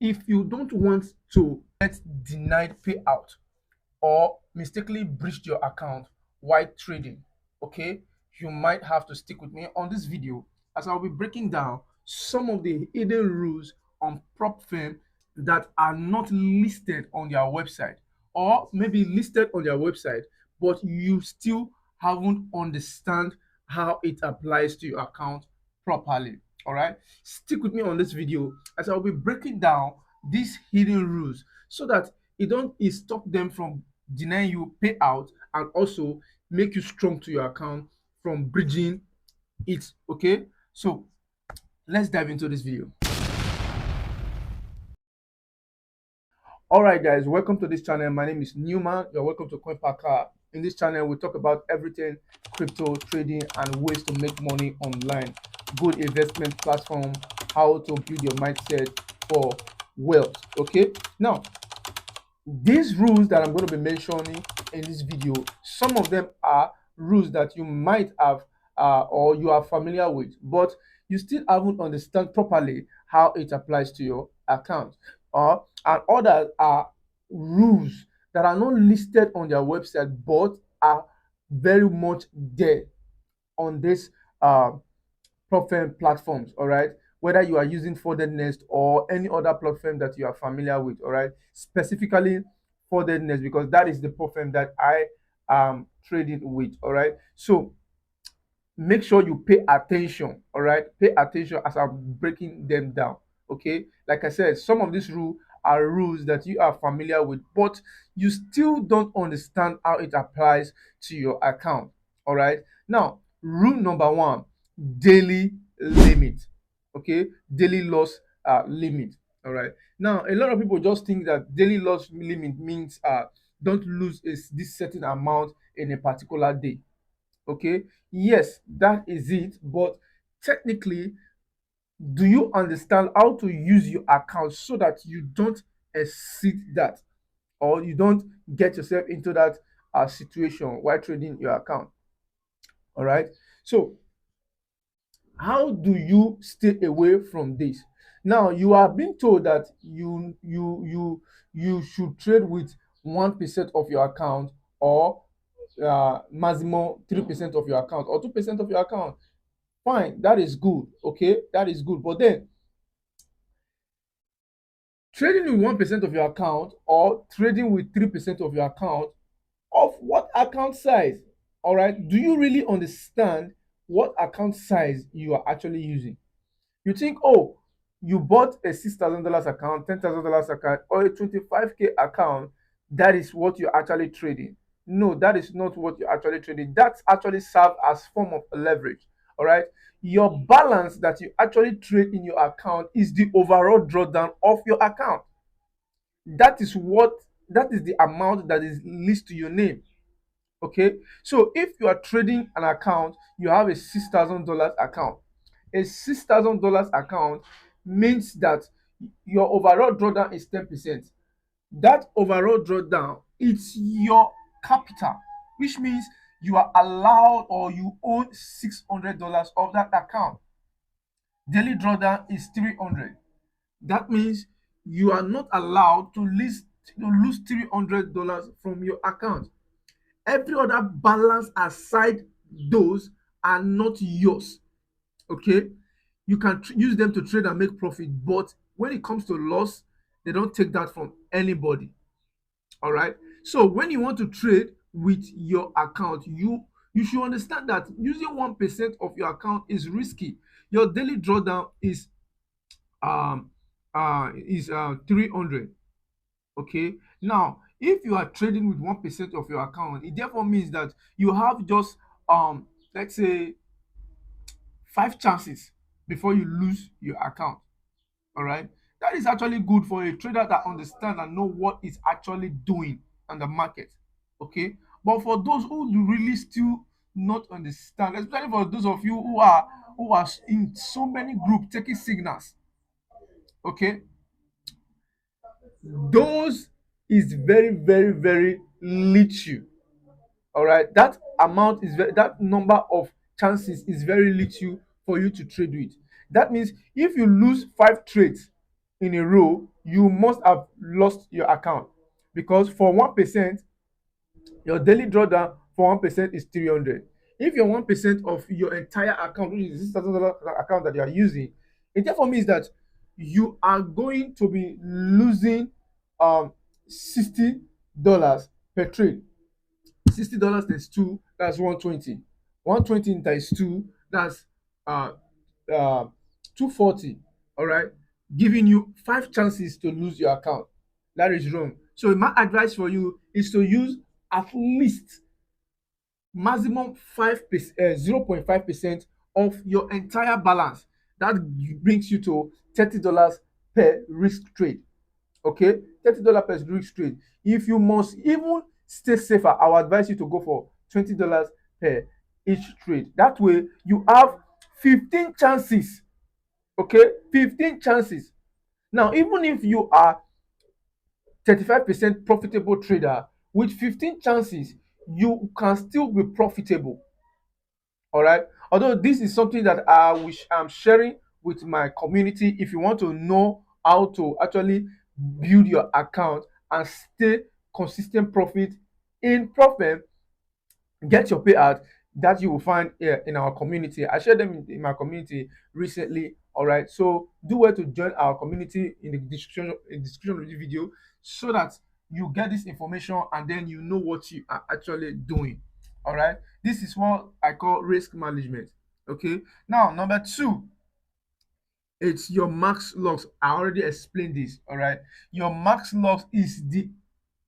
if you don't want to get denied payout or mistakenly breached your account while trading, okay, you might have to stick with me on this video as I'll be breaking down some of the hidden rules on Propfirm that are not listed on their website, or maybe listed on their website but you still haven't understand how it applies to your account properly. All right, stick with me on this video as I'll be breaking down these hidden rules so that it stop them from denying you payout and also make you strong to your account from bridging it. Okay, so let's dive into this video. All right, guys, welcome to this channel. My name is Newman. You're welcome to CoinParker. In this channel, we talk about everything crypto trading and ways to make money online, good investment platform, how to build your mindset for wealth. Okay, now these rules that I'm going to be mentioning in this video, some of them are rules that you might have or you are familiar with, but you still haven't understand properly how it applies to your account. And others are rules that are not listed on their website but are very much there on this uh, Propfirm platforms. All right, whether you are using Fundednext or any other platform that you are familiar with. All right, specifically Fundednext, because that is the platform that I am trading with. All right, so make sure you pay attention. All right, pay attention as I'm breaking them down. Okay, like I said, some of these rules are rules that you are familiar with but you still don't understand how it applies to your account. All right, now rule number one: daily limit. Okay, daily loss limit. All right, now a lot of people just think that daily loss limit means don't lose this certain amount in a particular day. Okay, yes, that is it, but technically, do you understand how to use your account so that you don't exceed that or you don't get yourself into that situation while trading your account? All right, so how do you stay away from this? Now you are being told that you should trade with 1% of your account, or maximum 3% of your account, or 2% of your account. Fine, that is good. Okay, that is good, but then trading with 1% of your account or trading with 3% of your account, of what account size? All right, do you really understand what account size you are actually using? You think, oh, you bought a $6,000 account, $10,000 account, or a 25K account. That is what you're actually trading. No, that is not what you're actually trading. That actually serves as form of leverage. All right. Your balance that you actually trade in your account is the overall drawdown of your account. That is the amount that is leased to your name. Okay, so if you are trading an account, you have a $6,000 account. A $6,000 account means that your overall drawdown is 10%. That overall drawdown, it's your capital, which means you are allowed or you own $600 of that account. Daily drawdown is 300. That means you are not allowed to lose $300 from your account. Every other balance aside those are not yours. Okay, you can use them to trade and make profit, but when it comes to loss, they don't take that from anybody. All right, so when you want to trade with your account, you should understand that using 1% of your account is risky. Your daily drawdown um is 300. Okay, now if you are trading with 1% of your account, it therefore means that you have just let's say 5 chances before you lose your account. All right, that is actually good for a trader that understands and know what is actually doing on the market. Okay, but for those who do really still not understand, especially for those of you who are in so many groups taking signals, okay, those is very very very little. All right, that amount is that number of chances is very little for you to trade with. That means if you lose 5 trades in a row, you must have lost your account, because for 1%, your daily drawdown for 1% is 300. If your 1% of your entire account, which is $6,000 account that you are using, it therefore means that you are going to be losing $60 per trade. $60 times 2, that's 120. 120 times 2, that's uh, uh, 240. All right, giving you 5 chances to lose your account. That is wrong. So my advice for you is to use at least maximum 0.5% of your entire balance. That brings you to $30 per risk trade. Okay, $30 per risk trade. If you must even stay safer, I will advise you to go for $20 per each trade. That way you have 15 chances. Okay, 15 chances. Now, even if you are 35% profitable trader, with 15 chances you can still be profitable. All right, although this is something that I wish I'm sharing with my community. If you want to know how to actually build your account and stay consistent profit in profit, get your payout, that you will find here in our community. I shared them in my community recently. All right, so do well to join our community in the description of the video, so that you get this information and then you know what you are actually doing. All right, this is what I call risk management. Okay, now number two, it's your max loss. I already explained this. All right, your max loss is the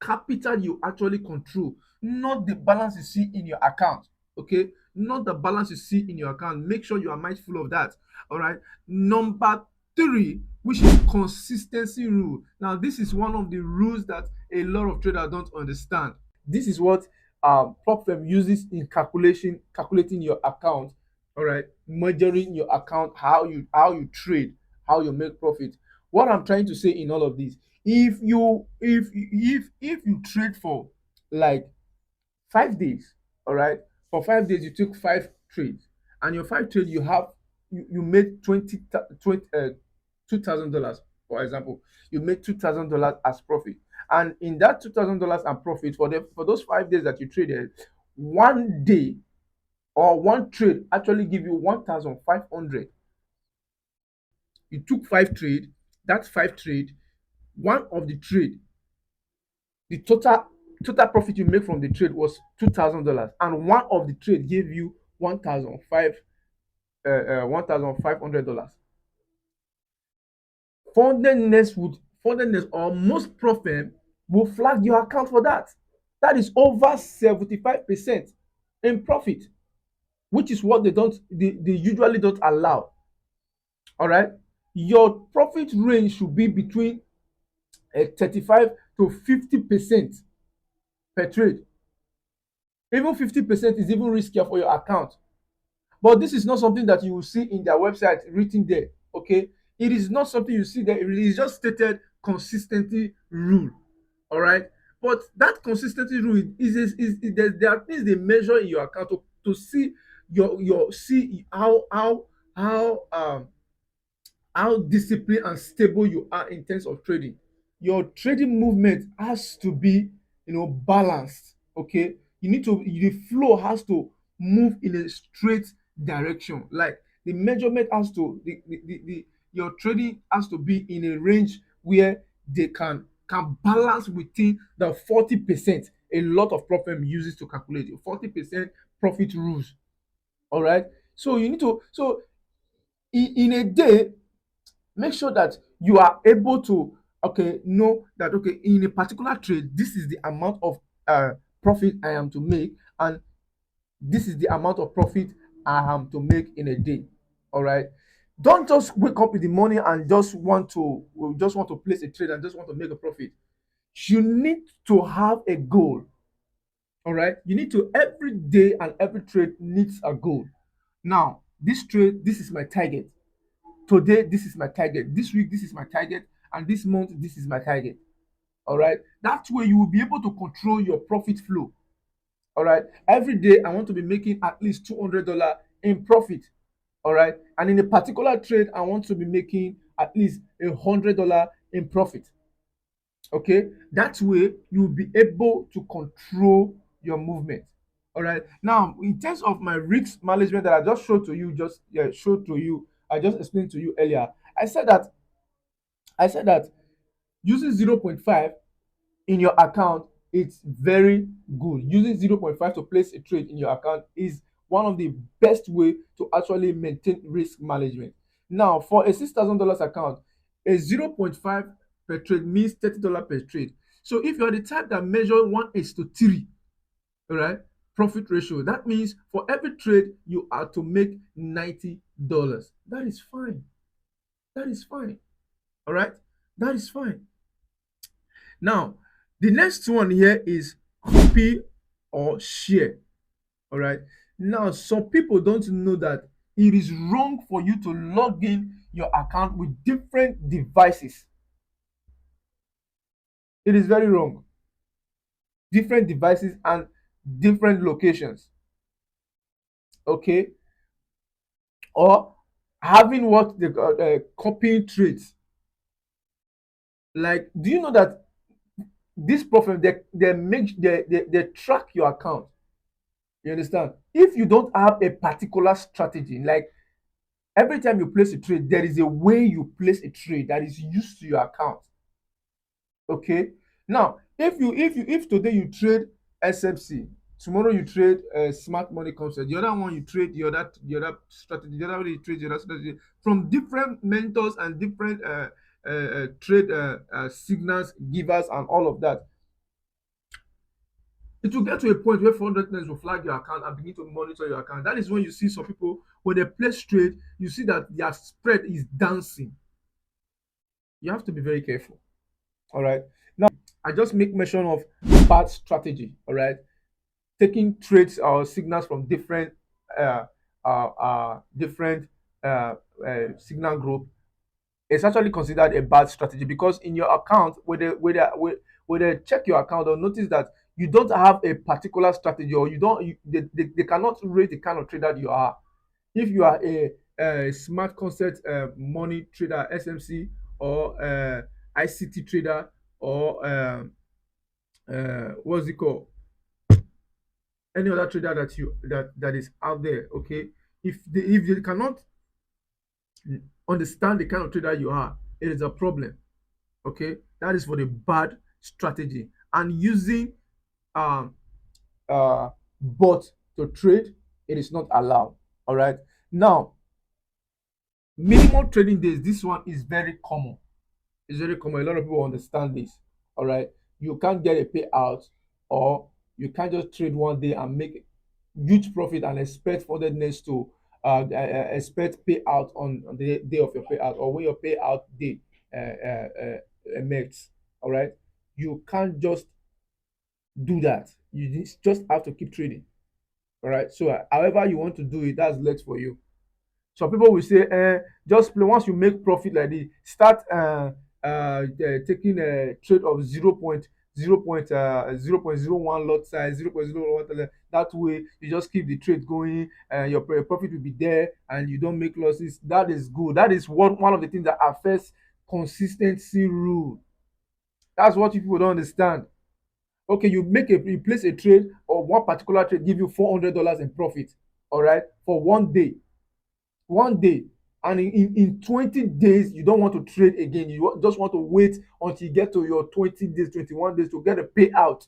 capital you actually control, not the balance you see in your account. Okay, not the balance you see in your account. Make sure you are mindful of that. All right, number three, which is consistency rule. Now this is one of the rules that a lot of traders don't understand. This is what Propfirm uses in calculating your account. All right, measuring your account, how you trade, how you make profit. What I'm trying to say in all of this, if you trade for like 5 days, all right, for 5 days you took 5 trades, and your 5 trade you made 20 $2,000, for example. You made $2,000 as profit, and in that $2,000 and profit, for those 5 days that you traded, one day or one trade actually give you 1,500. You took 5 trade, that's 5 trade. One of the trade, the total profit you make from the trade was $2,000, and one of the trade gave you 1,500. Fundednext or most Propfirm will flag your account for that. That is over 75% in profit, which is what they usually don't allow. All right, your profit range should be between 35 to 50% per trade. Even 50% is even riskier for your account. But this is not something that you will see in their website written there. Okay, it is not something you see there. It is just stated consistency rule. All right, but that consistency rule there are things they measure in your account to see your see how disciplined and stable you are in terms of trading. Your trading movement has to be, balanced. Okay, the flow has to move in a straight direction. Like the measurement has to your trading has to be in a range where they can balance within the 40%. A lot of Propfirm uses to calculate your 40% profit rules. All right, so you need to in a day, make sure that you are able to know that, okay, in a particular trade, this is the amount of profit I am to make, and this is the amount of profit I am to make in a day. All right, don't just wake up in the morning and just want to place a trade and just want to make a profit. You need to have a goal. All right, you need to, every day and every trade needs a goal. Now this trade, this is my target. Today this is my target, this week this is my target, and this month this is my target. All right, that way you will be able to control your profit flow. All right, every day I want to be making at least $200 in profit. All right, and in a particular trade I want to be making at least $100 in profit. Okay, that way you'll be able to control your movement. All right, now in terms of my risk management that I just showed to you, I just explained to you earlier. I said that using 0.5 in your account, it's very good. Using 0.5 to place a trade in your account is one of the best way to actually maintain risk management. Now, for a $6,000 account, a 0.5 per trade means $30 per trade. So if you are the type that measure 1:3, all right, profit ratio, that means for every trade you are to make $90. That is fine. That is fine. All right, that is fine. Now, the next one here is copy or share. All right. Now, some people don't know that it is wrong for you to log in your account with different devices. It is very wrong. Different devices and different locations. Okay. Or having what they call copying trades. Like, do you know that this problem they track your account? You understand? If you don't have a particular strategy, like every time you place a trade, there is a way you place a trade that is used to your account. Okay. Now, if today you trade SFC, tomorrow you trade smart money concept, the other one you trade the other strategy, the other one you trade the other strategy from different mentors and different trade signals givers and all of that. It will get to a point where fraudulentness will flag your account and begin to monitor your account. That is when you see some people, when they place trade, you see that their spread is dancing. You have to be very careful. All right. Now, I just make mention of bad strategy. All right. Taking trades or signals from uh, different signal group is actually considered a bad strategy because in your account, when they check your account, they'll notice that you don't have a particular strategy or they cannot rate the kind of trader you are. If you are a smart concept money trader, SMC, or ICT trader, or what's it called? Any other trader that is out there, okay? If they cannot understand the kind of trader you are, it is a problem. Okay, that is for the bad strategy. And using um bot to trade, it is not allowed. All right. Now, minimum trading days. This one is very common. It's very common. A lot of people understand this. All right. You can't get a payout, or you can't just trade one day and make huge profit and expect fundedness to expect payout on the day of your payout or when your payout day makes. All right. You can't just do that. You just have to keep trading. All right. So, however you want to do it, that's left for you. Some people will say, just play once you make profit like this, start taking a trade of 0.01 lot size, 0.01. That way, you just keep the trade going, and your profit will be there, and you don't make losses. That is good. That is one of the things that affects consistency rule. That's what people don't understand. Okay, you place a trade or one particular trade give you $400 in profit. All right, for one day, and in 20 days you don't want to trade again. You just want to wait until you get to your 20 days, 21 days to get a payout.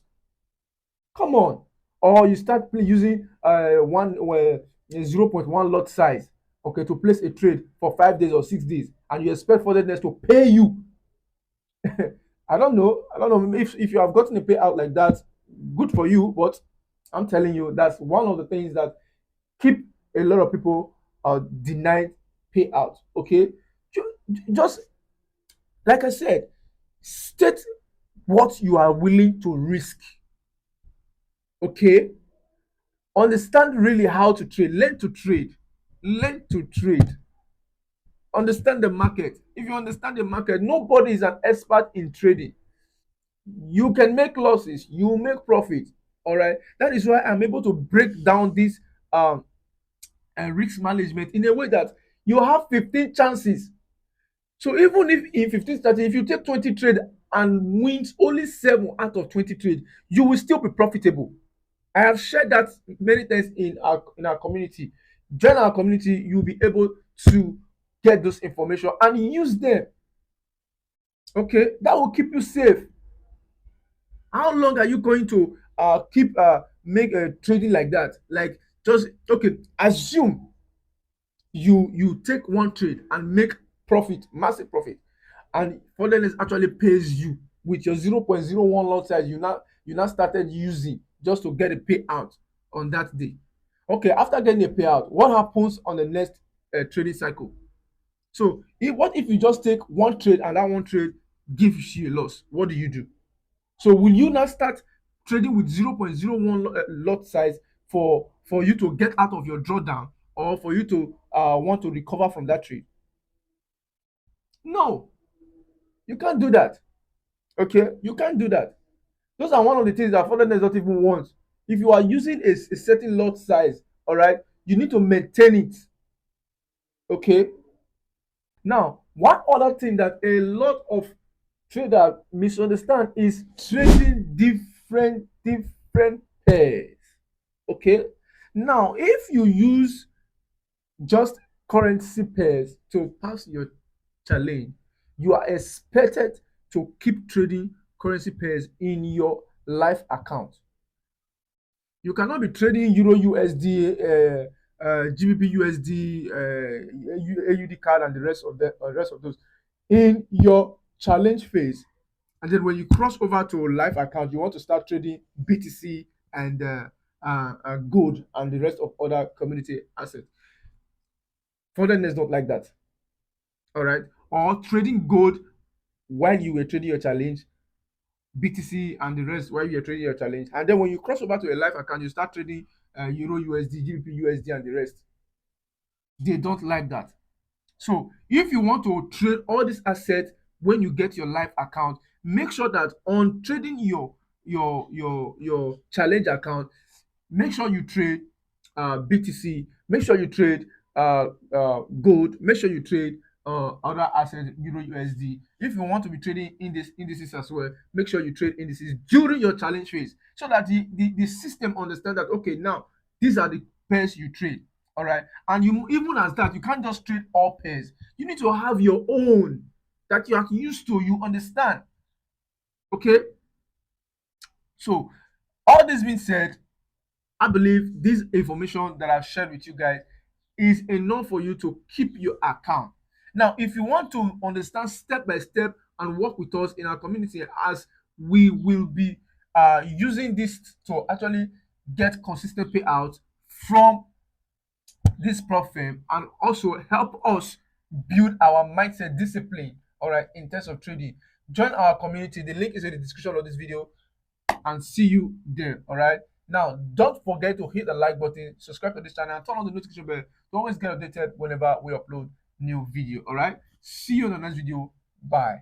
Come on. Or you start using 0.1 lot size, okay, to place a trade for 5 days or 6 days, and you expect for the next to pay you. I don't know if you have gotten a payout like that, good for you, but I'm telling you that's one of the things that keep a lot of people denied payout. Okay, just like I said, state what you are willing to risk. Okay, understand really how to trade. Learn to trade. Understand the market. If you understand the market, nobody is an expert in trading. You can make losses, you make profit. All right, that is why I'm able to break down this risk management in a way that you have 15 chances So even if in 15 starting, if you take 20 trade and wins only 7 out of 20 trade, you will still be profitable. I have shared that many times in our community. Join our community, you'll be able to get those information and use them. Okay, that will keep you safe. How long are you going to keep make trading like that? Like, just okay, assume you take one trade and make profit, massive profit, and Fundednext actually pays you with your 0.01 lot size you now started using just to get a payout on that day. Okay, after getting a payout, what happens on the next trading cycle? So what if you just take one trade and that one trade gives you a loss? What do you do? So will you now start trading with 0.01 lot size for you to get out of your drawdown, or for you to want to recover from that trade? No, you can't do that. Okay, you can't do that. Those are one of the things that Fundednext does not even want. If you are using a certain lot size, all right, you need to maintain it. Okay. Now, one other thing that a lot of traders misunderstand is trading different pairs. Okay. Now, if you use just currency pairs to pass your challenge, you are expected to keep trading currency pairs in your live account. You cannot be trading Euro USD, GBP USD, AUD card, and the rest of those in your challenge phase. And then when you cross over to live account, you want to start trading BTC and gold and the rest of other community assets. Foreign is not like that. All right. Or trading gold while you were trading your challenge, BTC and the rest while you're trading your challenge. And then when you cross over to a live account, you start trading Euro USD, GBP USD, and the rest. They don't like that. So if you want to trade all these assets when you get your live account, make sure that on trading your challenge account, make sure you trade BTC, make sure you trade gold, make sure you trade other assets, Euro USD. If you want to be trading indices as well, make sure you trade indices during your challenge phase, so that the system understand that okay, now these are the pairs you trade. All right. And you, even as that, you can't just trade all pairs. You need to have your own that you are used to, you understand. Okay. So all this being said, I believe this information that I've shared with you guys is enough for you to keep your account. Now, if you want to understand step by step and work with us in our community, as we will be using this to actually get consistent payout from this Propfirm, and also help us build our mindset discipline, all right, in terms of trading, join our community. The link is in the description of this video, and see you there. All right. Now, don't forget to hit the like button, subscribe to this channel, and turn on the notification bell to always get updated whenever we upload new video. All right. See you in the next video. Bye.